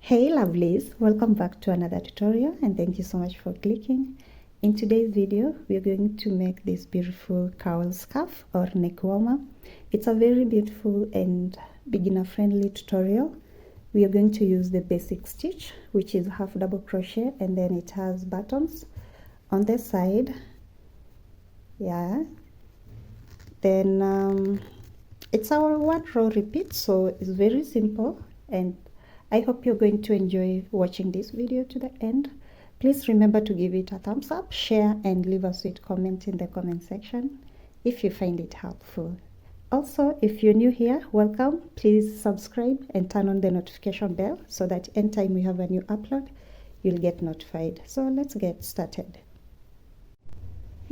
Hey lovelies, welcome back to another tutorial and thank you so much for clicking. In today's video we are going to make this beautiful cowl scarf or neck warmer. It's a very beautiful and beginner friendly tutorial. We are going to use the basic stitch, which is half double crochet, and then it has buttons on the side. Then it's our one row repeat, so it's very simple, and I hope you're going to enjoy watching this video to the end. Please remember to give it a thumbs up, share, and leave a sweet comment in the comment section if you find it helpful. Also, if you're new here, welcome. Please subscribe and turn on the notification bell so that anytime we have a new upload, you'll get notified. So let's get started.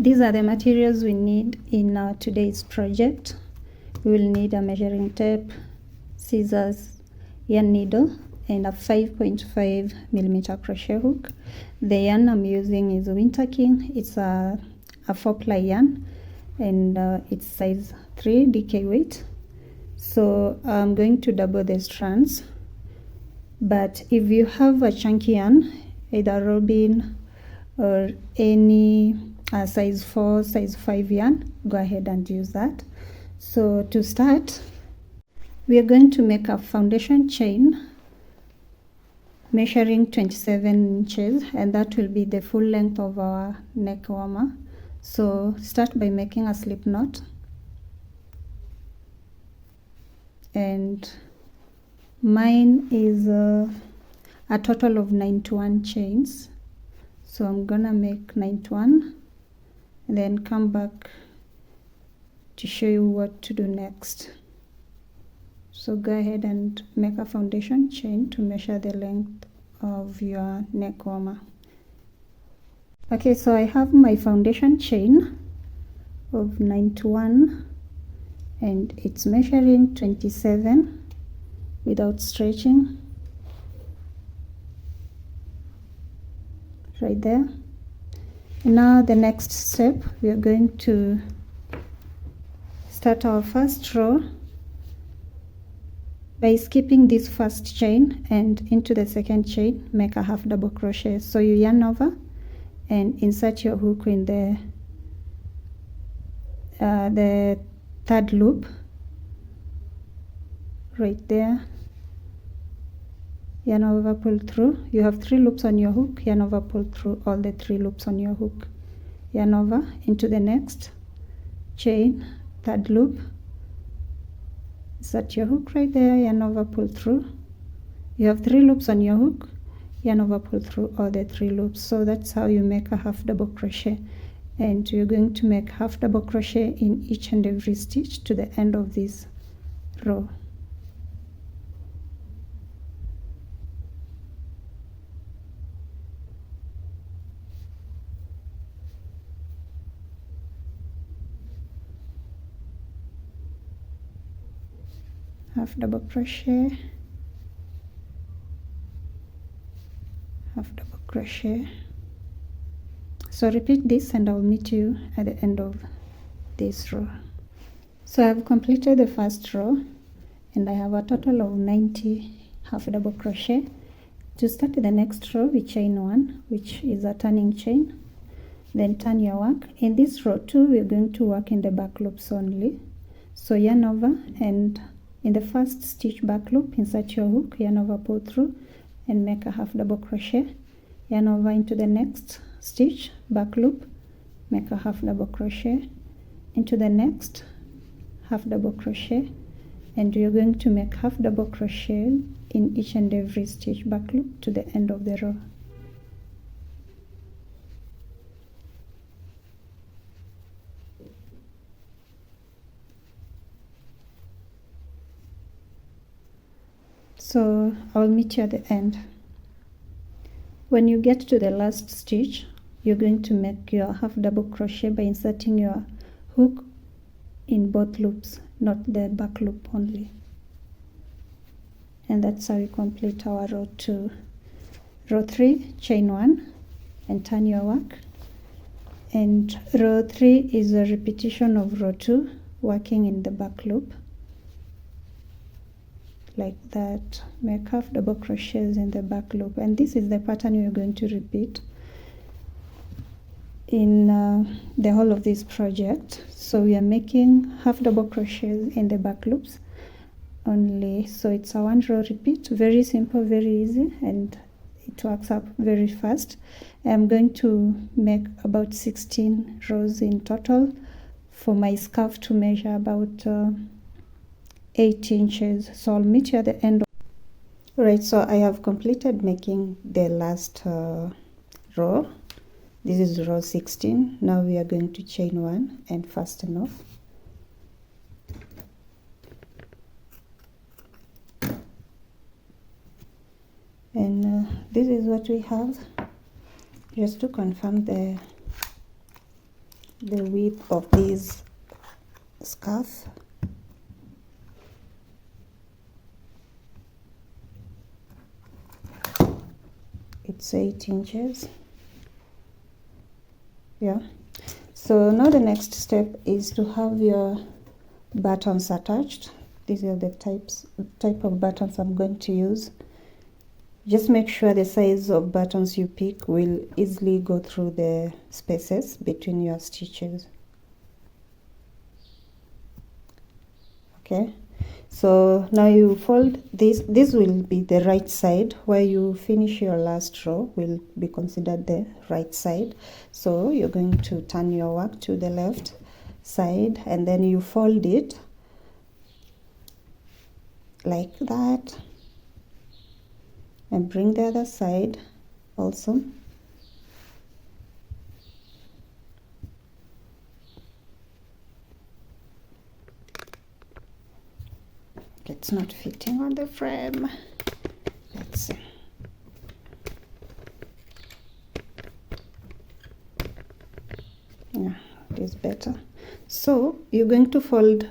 These are the materials we need in today's project. We will need a measuring tape, scissors, yarn needle, and a 5.5mm crochet hook. The yarn I'm using is Winter King. It's a 4-ply yarn, and it's size 3 DK weight. So I'm going to double the strands, but if you have a chunky yarn, either robin or any size 4, size 5 yarn, go ahead and use that. So to start, we are going to make a foundation chain measuring 27 inches, and that will be the full length of our neck warmer. So start by making a slip knot, and mine is a total of 91 chains, so I'm gonna make 91 and then come back to show you what to do next. So go ahead and make a foundation chain to measure the length of your neck warmer. Okay, so I have my foundation chain of 91 and it's measuring 27 without stretching, right there. And now the next step, we are going to start our first row by skipping this first chain, and into the second chain make a half double crochet. So you yarn over and insert your hook in the third loop right there. Yarn over, pull through. You have 3 loops on your hook. Yarn over, pull through all the 3 loops on your hook. Yarn over into the next chain, third loop. Insert your hook right there, yarn over, pull through. You have 3 loops on your hook, yarn over, pull through all the 3 loops. So that's how you make a half double crochet, and you're going to make half double crochet in each and every stitch to the end of this row. Half double crochet, half double crochet. So repeat this and I'll meet you at the end of this row. So I've completed the first row and I have a total of 90 half double crochet. To start the next row, we chain 1, which is a turning chain, then turn your work. In this row 2, we're going to work in the back loops only. So yarn over, and in the first stitch back loop, insert your hook, yarn over, pull through, and make a half double crochet. Yarn over into the next stitch back loop, make a half double crochet, into the next half double crochet, and you're going to make half double crochet in each and every stitch back loop to the end of the row. So I'll meet you at the end. When you get to the last stitch, you're going to make your half double crochet by inserting your hook in both loops, not the back loop only. And that's how you complete our row 2. Row 3, chain 1 and turn your work. And row 3 is a repetition of row 2, working in the back loop. like that. Make half double crochets in the back loop, and this is the pattern you're going to repeat in the whole of this project. So we are making half double crochets in the back loops only, so it's a 1 row repeat. Very simple, very easy, and it works up very fast. I'm going to make about 16 rows in total for my scarf to measure about 8 inches. So I'll meet you at the end. Right, so I have completed making the last row. This is row 16. Now we are going to chain 1 and fasten off. And this is what we have. Just to confirm the width of this scarf. It's 8 inches. Yeah. So now the next step is to have your buttons attached. These are the type of buttons I'm going to use. Just make sure the size of buttons you pick will easily go through the spaces between your stitches. Okay, so now you fold this. This will be the right side. Where you finish your last row will be considered the right side. So you're going to turn your work to the left side, and then you fold it like that. And bring the other side also. It's not fitting on the frame. Let's see. Yeah, it is better. So you're going to fold.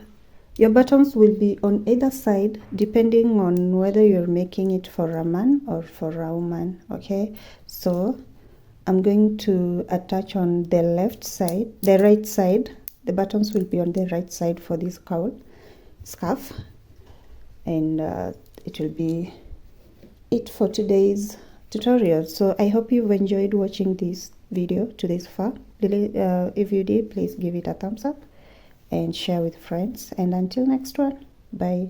Your buttons will be on either side depending on whether you're making it for a man or for a woman. Okay, so I'm going to attach on the left side, the right side. The buttons will be on the right side for this cowl scarf, and it will be it for today's tutorial. So I hope you've enjoyed watching this video to this far. If you did, please give it a thumbs up and share with friends, and until next one, bye.